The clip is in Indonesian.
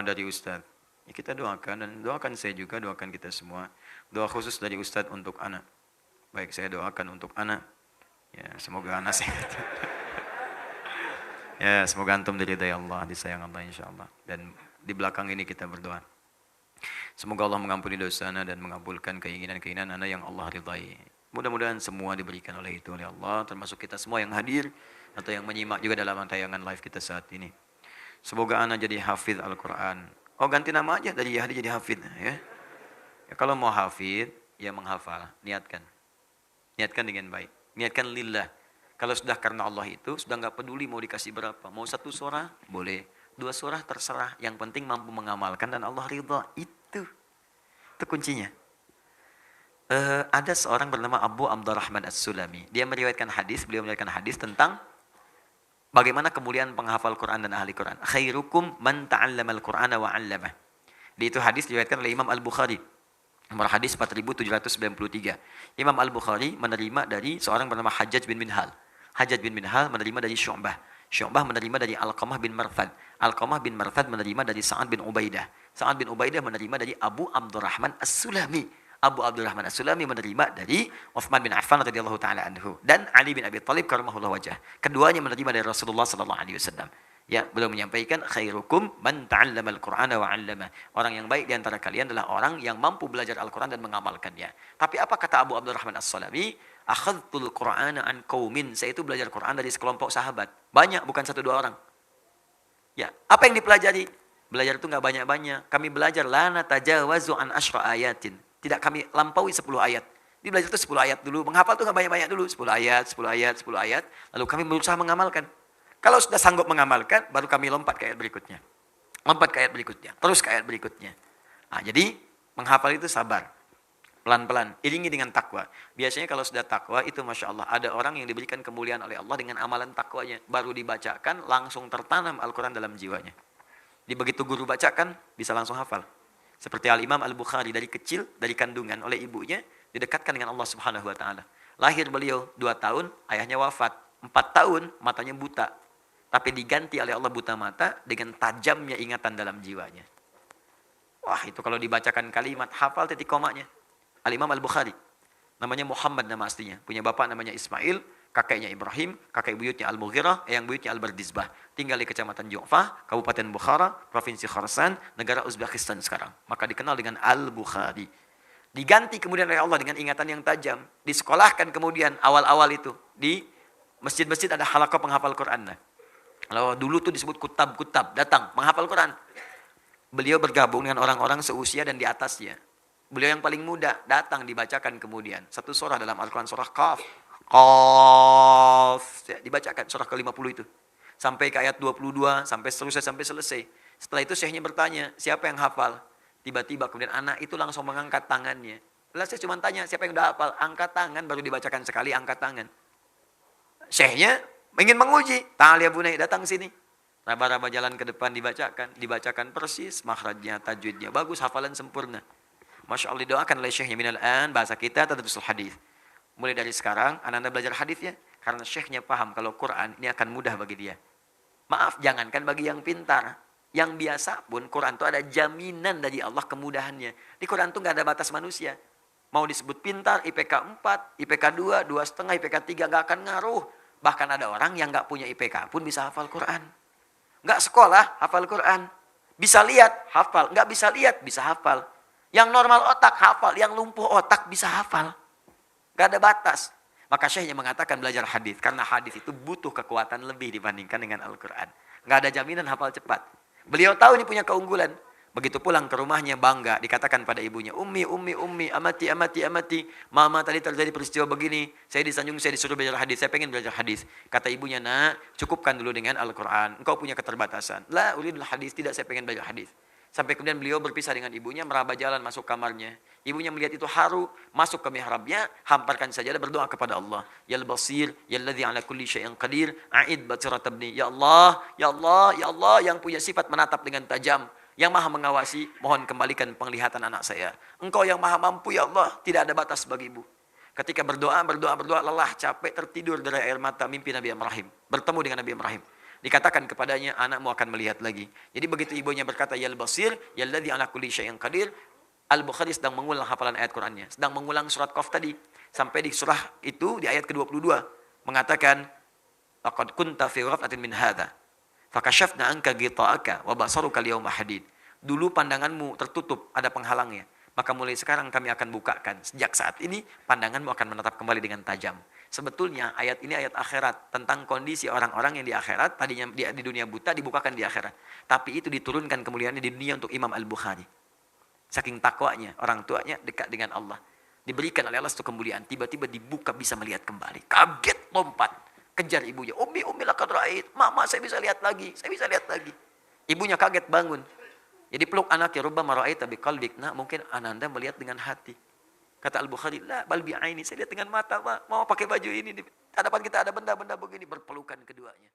dari Ustadz. Ya, kita doakan dan doakan saya juga, doakan kita semua. Doa khusus dari Ustadz untuk anak. Baik, saya doakan untuk anak. Ya, semoga anak sehat. Ya, semoga antum diridai Allah, disayang Allah insyaallah. Dan di belakang ini kita berdoa. Semoga Allah mengampuni dosa anak dan mengabulkan keinginan-keinginan anak yang Allah ridai. Mudah-mudahan semua diberikan oleh itu oleh Allah, termasuk kita semua yang hadir atau yang menyimak juga dalam tayangan live kita saat ini. Semoga anak jadi hafidh Al-Quran. Oh, ganti nama aja dari Yahdi jadi hafidh. Ya. Ya, kalau mau hafidh, ya menghafal. Niatkan. Niatkan dengan baik. Niatkan lillah. Kalau sudah karena Allah itu, sudah nggak peduli mau dikasih berapa. Mau 1 surah, boleh. 2 surah terserah. Yang penting mampu mengamalkan dan Allah ridha. Itu kuncinya. Ada seorang bernama Abu Abdurrahman As-Sulami. Dia meriwayatkan hadis, beliau meriwayatkan hadis tentang bagaimana kemuliaan penghafal Quran dan ahli Quran. Khairukum man ta'allamal Qur'ana wa 'allamah. Di itu hadis diriwayatkan oleh Imam Al-Bukhari. Nomor hadis 4793. Imam Al-Bukhari menerima dari seorang bernama Hajjaj bin Minhal. Hajjaj bin Minhal menerima dari Syu'bah. Syu'bah menerima dari Alqamah bin Marthad. Alqamah bin Marthad menerima dari Sa'ad bin Ubaidah. Sa'ad bin Ubaidah menerima dari Abu Abdurrahman As-Sulami. Abu Abdurrahman As-Sulami menerima dari Uthman bin Affan radhiyallahu taala anhu dan Ali bin Abi Thalib karamahullah wajah. Keduanya menerima dari Rasulullah sallallahu alaihi wasallam. Ya, beliau menyampaikan khairukum man ta'allamal Qur'ana wa 'allama. Orang yang baik di antara kalian adalah orang yang mampu belajar Al-Qur'an dan mengamalkannya. Tapi apa kata Abu Abdurrahman As-Sulami? Akhadtul Qur'ana an qaumin. Saya itu belajar Quran dari sekelompok sahabat. Banyak, bukan 1-2 orang. Ya, apa yang dipelajari? Belajar itu enggak banyak-banyak. Kami belajar la natajawazu an asyra ayatin. Tidak kami lampaui 10 ayat. Dia belajar itu 10 ayat dulu. Menghafal itu enggak banyak-banyak dulu. 10 ayat, 10 ayat, 10 ayat. Lalu kami berusaha mengamalkan. Kalau sudah sanggup mengamalkan, baru kami lompat ke ayat berikutnya. Lompat ke ayat berikutnya. Terus ke ayat berikutnya. Nah, jadi menghafal itu sabar. Pelan-pelan. Iringi dengan takwa. Biasanya kalau sudah takwa itu Masya Allah. Ada orang yang diberikan kemuliaan oleh Allah dengan amalan takwanya. Baru dibacakan, langsung tertanam Al-Quran dalam jiwanya. Di begitu guru bacakan, bisa langsung hafal. Seperti Al-Imam Al-Bukhari dari kecil, dari kandungan oleh ibunya, didekatkan dengan Allah Subhanahu wa Ta'ala. Lahir beliau 2 tahun, ayahnya wafat. 4 tahun, matanya buta. Tapi diganti oleh Allah buta mata dengan tajamnya ingatan dalam jiwanya. Wah, itu kalau dibacakan kalimat, hafal titik komanya. Al-Imam Al-Bukhari. Namanya Muhammad nama aslinya. Punya bapak namanya Ismail, kakeknya Ibrahim, kakek buyutnya Al-Mughirah, eyang buyutnya Al-Bardizbah. Tinggal di Kecamatan Ju'fah, Kabupaten Bukhara, Provinsi Khorasan, negara Uzbekistan sekarang. Maka dikenal dengan Al-Bukhari. Diganti kemudian oleh Allah dengan ingatan yang tajam. Disekolahkan kemudian awal-awal itu. Di masjid-masjid ada halaqah penghafal Quran. Kalau dulu tuh disebut kutab-kutab, datang menghafal Quran. Beliau bergabung dengan orang-orang seusia dan di atasnya. Beliau yang paling muda, datang dibacakan kemudian. 1 surah dalam Al-Quran, surah Qaf. Qaf. Ya, dibacakan surah ke-50 itu. Sampai ke ayat 22, sampai seterusnya, sampai selesai. Setelah itu syekhnya bertanya, siapa yang hafal? Tiba-tiba kemudian anak itu langsung mengangkat tangannya. Lalu saya cuma tanya, siapa yang udah hafal? Angkat tangan, baru dibacakan sekali, angkat tangan. Syekhnya ingin menguji. Ta'al ya bunai, datang sini. Raba-raba jalan ke depan dibacakan persis, makhrajnya, tajwidnya bagus, hafalan sempurna. Masya Allah, didoakan oleh syekhnya minal an, bahasa kita tadrusul hadis. Mulai dari sekarang, anak-anak belajar hadisnya, karena syekhnya paham kalau Quran ini akan mudah bagi dia. Maaf, jangankan bagi yang pintar. Yang biasa pun, Quran itu ada jaminan dari Allah kemudahannya. Di Quran itu nggak ada batas manusia. Mau disebut pintar, IPK 4, IPK 2, 2,5, IPK 3, nggak akan ngaruh. Bahkan ada orang yang nggak punya IPK pun bisa hafal Quran. Nggak sekolah, hafal Quran. Bisa lihat, hafal. Nggak bisa lihat, bisa hafal. Yang normal otak, hafal. Yang lumpuh otak, bisa hafal. Nggak ada batas. Maka syekhnya mengatakan belajar hadis. Karena hadis itu butuh kekuatan lebih dibandingkan dengan Al-Quran. Nggak ada jaminan hafal cepat. Beliau tahu ini punya keunggulan. Begitu pulang ke rumahnya bangga, dikatakan pada ibunya, Ummi, amati. Mama tadi terjadi peristiwa begini, saya disanjung, saya disuruh belajar hadis, saya pengen belajar hadis. Kata ibunya, nak, cukupkan dulu dengan Al-Quran, engkau punya keterbatasan. La, uridul hadis, tidak, saya pengen belajar hadis. Sampai kemudian beliau berpisah dengan ibunya, meraba jalan masuk kamarnya. Ibunya melihat itu haru, masuk ke mihrabnya, hamparkan sajadah, berdoa kepada Allah. Ya Al-Basir, Ya Alladhi ala kulli syai'in qadir, a'id basirat tabni. Ya Allah, Ya Allah, Ya Allah, yang punya sifat menatap dengan tajam. Yang maha mengawasi, mohon kembalikan penglihatan anak saya. Engkau yang maha mampu ya Allah, tidak ada batas bagimu. Ketika berdoa, lelah, capek, tertidur dari air mata, mimpi Nabi Ibrahim. Bertemu dengan Nabi Ibrahim. Dikatakan kepadanya, anakmu akan melihat lagi. Jadi begitu ibunya berkata, Yal Basir, Yalladzi ala kulli syai'in qadir, Al-Bukhari sedang mengulang hafalan ayat Qur'annya. Sedang mengulang surat Qaf tadi. Sampai di surah itu, di ayat ke-22. Mengatakan, Laqad kunta fi ghaflatin min hadha. Fakashafna anka ghita'aka wa basaruka al-yawma hadid. Dulu pandanganmu tertutup, ada penghalangnya. Maka mulai sekarang kami akan bukakan. Sejak saat ini, pandanganmu akan menatap kembali dengan tajam. Sebetulnya ayat ini ayat akhirat. Tentang kondisi orang-orang yang di akhirat, tadinya di dunia buta, dibukakan di akhirat. Tapi itu diturunkan kemuliaannya di dunia untuk Imam Al-Bukhari. Saking takwanya, orang tuanya dekat dengan Allah. Diberikan oleh Allah satu kemuliaan. Tiba-tiba dibuka bisa melihat kembali. Kaget, lompat. Kejar ibunya. Umi laqad ra'ait. Mama, saya bisa lihat lagi. Saya bisa lihat lagi. Ibunya kaget bangun. Jadi peluk anaknya. Rubbama ra'aita biqalbik. Nah, mungkin ananda melihat dengan hati. Kata Al-Bukhari, la bal bi'aini. Saya lihat dengan mata, Ma. Mau pakai baju ini. Di hadapan kita ada benda-benda begini. Berpelukan keduanya.